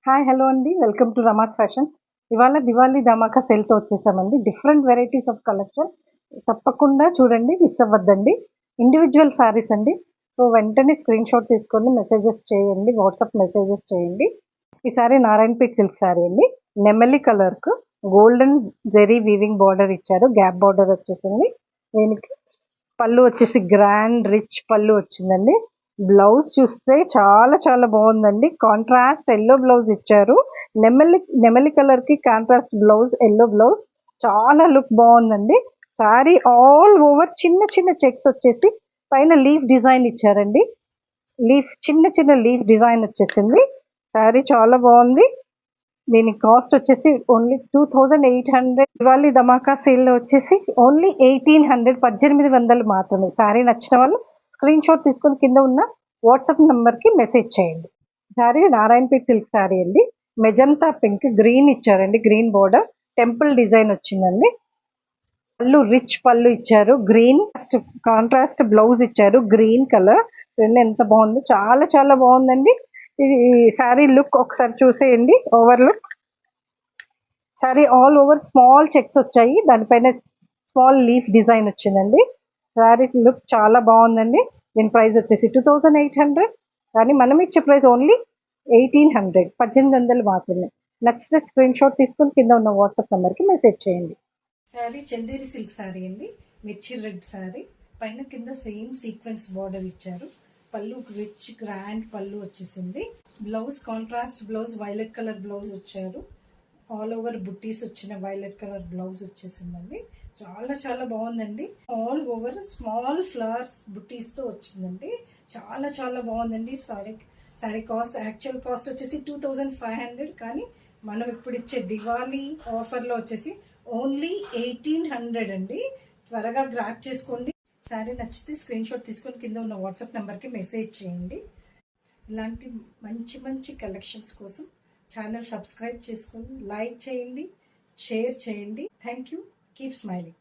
Hi hello అండి. Welcome to Rama's fashion. ఇవాళ దివాళీ ధమాకా సేల్‌తో వచ్చేసామండి. Different varieties of collection. తప్పకుండా చూడండి, మిస్ అవ్వద్దండి. ఇండివిడ్యువల్ సారీస్ అండి. సో, వెంటనే స్క్రీన్‌షాట్ తీసుకొని మెసేజెస్ చేయండి. వాట్సాప్ మెసేజెస్ చేయండి. ఈ సారీ నారాయణపేట్ సిల్క్ సారీ అండి. నెమలి కలర్‌కు గోల్డెన్ జెరీ వీవింగ్ బార్డర్ ఇచ్చారు. గ్యాప్ బార్డర్ వచ్చేసింది. దీనికి పళ్ళు వచ్చేసి గ్రాండ్ రిచ్ పళ్ళు వచ్చిందండి. బ్లౌజ్ చూస్తే చాలా చాలా బాగుందండి. కాంట్రాస్ట్ ఎల్లో బ్లౌజ్ ఇచ్చారు. నెమలి నెమలి కలర్ కి కాంట్రాస్ట్ బ్లౌజ్, ఎల్లో బ్లౌజ్ చాలా లుక్ బాగుందండి. సారీ ఆల్ ఓవర్ చిన్న చిన్న చెక్స్ వచ్చేసి పైన లీఫ్ డిజైన్ ఇచ్చారండి. చిన్న చిన్న లీఫ్ డిజైన్ వచ్చేసింది. సారీ చాలా బాగుంది. దీని కాస్ట్ వచ్చేసి ఓన్లీ 2800. దివాళీ ధమాకా సేల్లో వచ్చేసి ఓన్లీ 1800, 1800 మాత్రమే. సారీ నచ్చిన వాళ్ళు స్క్రీన్ షాట్ తీసుకొని కింద ఉన్న వాట్సాప్ నంబర్కి మెసేజ్ చేయండి. సారీ నారాయణపేట్ సిల్క్ సారీ అండి. మెజంతా పింక్ గ్రీన్ ఇచ్చారండి. గ్రీన్ బోర్డర్ టెంపుల్ డిజైన్ వచ్చిందండి. పళ్ళు రిచ్ పళ్ళు ఇచ్చారు. గ్రీన్ కాంట్రాస్ట్ బ్లౌజ్ ఇచ్చారు. గ్రీన్ కలర్ ఎంత బాగుంది, చాలా చాలా బాగుందండి. ఇది సారీ లుక్ ఒకసారి చూసేయండి. Over look sorry all over small checks వచ్చాయి. దానిపైన స్మాల్ లీఫ్ డిజైన్ వచ్చిందండి. సారీ లుక్ చాలా బాగుందండి. దీని ప్రైస్ వచ్చేసి 2800, కానీ మనం ఇచ్చే ప్రైస్ ఓన్లీ 1800, 1800 మాత్రమే. నచ్చితే స్క్రీన్ షాట్ తీసుకుని కింద ఉన్న వాట్సాప్ నెంబర్కి మెసేజ్ చేయండి. శారీ చందేరి సిల్క్ శారీ అండి. మిర్చి రెడ్ శారీ పైన కింద సేమ్ సీక్వెన్స్ బార్డర్ ఇచ్చారు. పళ్ళు రిచ్ గ్రాండ్ పళ్ళు వచ్చేసింది. Blouse contrast blouse, violet colour blouse వచ్చారు. ఆల్ ఓవర్ బుట్టీస్ వచ్చిన వైలెట్ కలర్ బ్లౌజ్ వచ్చేసిందండి. చాలా చాలా బాగుందండి. ఆల్ ఓవర్ స్మాల్ ఫ్లవర్స్ బుట్టీస్తో వచ్చిందండి. చాలా చాలా బాగుందండి. సారీ కాస్ట్ యాక్చువల్ కాస్ట్ వచ్చేసి 2500, కానీ మనం ఇప్పుడు ఇచ్చే దివాళీ ఆఫర్లో వచ్చేసి ఓన్లీ 1800 అండి. త్వరగా గ్రాప్ చేసుకోండి. శారీ నచ్చితే స్క్రీన్ షాట్ తీసుకొని కింద ఉన్న వాట్సాప్ నెంబర్కి మెసేజ్ చేయండి. ఇలాంటి మంచి మంచి కలెక్షన్స్ కోసం ఛానల్ సబ్స్క్రైబ్ చేసుకొని లైక్ చేయండి, షేర్ చేయండి. Thank you. Keep smiling.